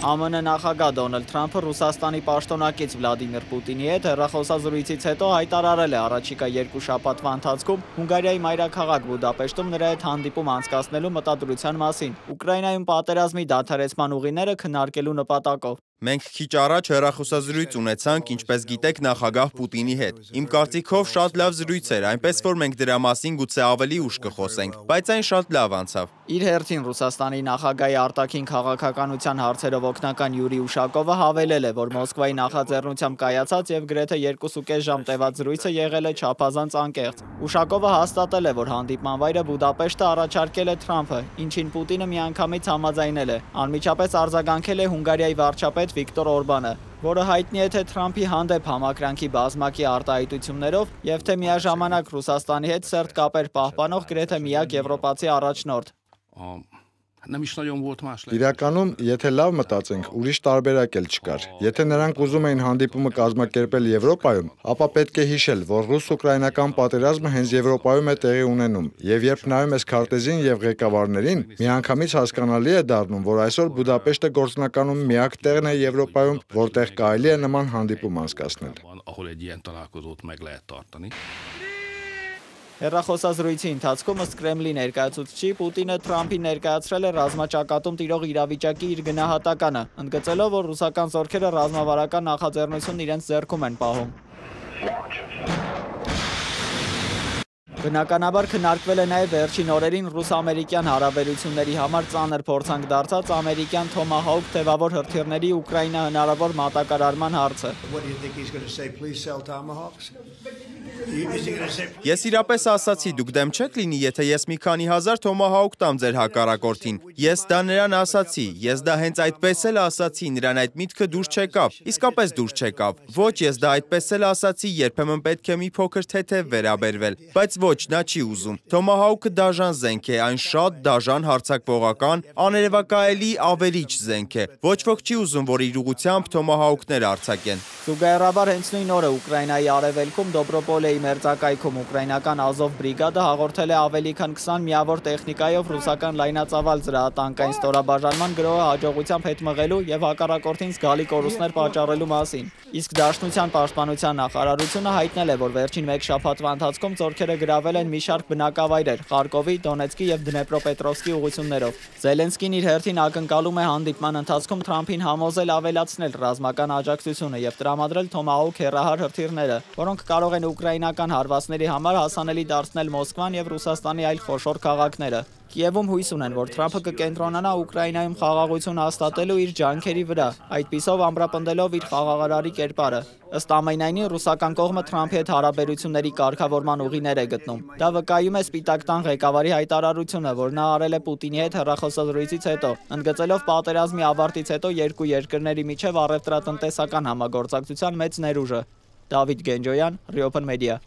ԱՄՆ նախագահ Դոնալդ Թրամփը Ռուսաստանի պաշտոնակից Վլադիմիր Պուտինի հետ հեռախոսազրույցից հետո հայտարարել է առաջիկա 2 շաբաթվա ընթացքում Հունգարիայի մայրաքաղաք Բուդապեշտում նրա հետ հանդիպում անցկացնելու մտադրության մասին, Ուկրաինայում պատերազմի դադարեցման ուղիները քննարկելու նպատակով։ Մենք քիչ առաջ հեռախոսազրույց ունեցանք, ինչպես գիտեք, նախագահ Պուտինի հետ։ Իմ կարծիքով շատ լավ զրույց էր, այնպես որ մենք դրա մասին գուցե ավելի ուշ կխոսենք, բայց այն շատ լավ անցավ։ Իր հերթին Ռուսաստանի նախագահի արտաքին քաղաքականության հարցերով օգնական Յուրի Ուշակովը հավելել է, որ Մոսկվայի նախաձեռնությամբ կայացած եւ գրեթե 2.5 ժամ տևած զրույցը եղել է չափազանց անկեղծ։ Ուշակովը հաստատել է, որ հանդիպման վայրը Բուդապեշտը առաջարկել է Թրամփը, ինչին Պուտինը միանգամից համաձայնել է։ Անմիջապես արձագանքել է Հունգարիայի վարչապետ Վիկտոր Օրբանը, որը հայտնի է թե Թրամփի հանդեպ համակրանքի բազմակի արտահայտություններով եւ թե միաժամանակ Ռուսաստանի հետ սերտ կապեր պահպանող գրեթե միակ եվրոպացի առաջնորդ։ Իրականում, եթե լավ մտածենք, ուրիշ տարբերակ էլ չկար։ Եթե նրանք ուզում էին հանդիպումը կազմակերպել Եվրոպայում, ապա պետք է հիշել, որ ռուս-ուկրաինական պատերազմը հենց Եվրոպայում է տեղի ունենում։ Եվ երբ նայում ես քարտեզին եւ ղեկավարներին, միանգամից հասկանալի է դառնում, որ այսօր Բուդապեշտը գործնականում միակ տեղն է Եվրոպայում, որտեղ կարելի է նման հանդիպում անցկացնել։ Հեռախոսազրույցի ընթացքում ըստ Կրեմլի ներկայացուցչի Պուտինը Թրամփին ներկայացրել է ռազմաճակատում տիրող իրավիճակի իր գնահատականը, ընդգծելով, որ ռուսական զորքերը ռազմավարական նախաձեռնությունն իրենց ձեռքում են պահում։ Բնականաբար քննարկվել է նաև վերջին օրերին ռուս-ամերիկյան հարաբերությունների համար ծանր փորձանք դարձած ամերիկյան Թոմահաուք թևավոր հրթիռների Ուկրաինա հնարավոր մատակարարման հարցը։ Ես իրապես ասացի, դուք դեմ չեք լինի, եթե ես մի քանի հազար Թոմահաուք տամ ձեր հակառակորդին։ Ես դա նրան ասացի, ես դա հենց այդպես էլ ասացի, նրան այդ միտքը դուր չեկավ, իսկապես դուր չեկավ։ Ոչ, ես դա այդպես էլ ասացի, երբեմն պետք է մի փոքր թեթև վերաբերվել, բայց ոչ, նա չի ուզում։ Թոմահաուքը դաժան զենք է, այն շատ դաժան հարձակվողական, աներևակայելի ավերիչ զենք է։ Ոչ ոք չի ուզում, որ իր ուղղությամբ Թոմահաուքներ արձակեն։ Զուգահեռաբար հենց նույն օրը Ուկրաինայի արևելքում Դոբրոպոլեի մերձակայքում ուկրաինական Ազով բրիգադը հաղորդել է ավելի քան 20 միավոր տեխնիկայով ռուսական լայնածավալ զրահատանկային ստորաբաժանման գրոհը հաջողությամբ հետ մղելու եւ հակառակորդին զգալի կորուստներ պատճառելու մասին։ Իսկ Դաշնության պաշտպանության նախարարությունը հայտնել է, որ վերջին 1 շաբաթվա ընթացքում զորքերը գրավել են մի շարք բնակավայրեր Խարկովի, Դոնեցկի եւ Դնեպրոպետրովսկի ուղղություններով։ Զելենսկին իր հերթին ակնկալում է հանդիպման ընթացքում Թրամփին համոզել ավելացնել ռազմական աջակցությունը եւ տրամադրել Թոմահաուք հեռահար հրթիռները, որոնք կարող են ուկրաինական հարվածների համար հասանելի դարձնել Մոսկվան եւ Ռուսաստանի այլ խոշոր քաղաքները։ Կիևում հույս ունեն, որ Թրամփը կկենտրոնանա Ուկրաինայում խաղաղություն հաստատելու իր ջանքերի վրա, այդպիսով ամրապնդելով իր խաղաղարարի կերպարը։ Ըստ ամենայնի, ռուսական կողմը Թրամփի հետ հարաբերությունների կարգավորման ուղիներ է գտնում։ Դա վկայում է Սպիտակ տան ղեկավարի հայտարարությունը, որ նա արել է Պուտինի հետ հեռախոսազրույցից հետո, ընդգծելով պատերազմի ավարտից հետո երկու երկրների միջև առևտրատնտեսական համագործակցության մեծ ներուժը։ Դավիթ Գենջոյան, Reopen Media։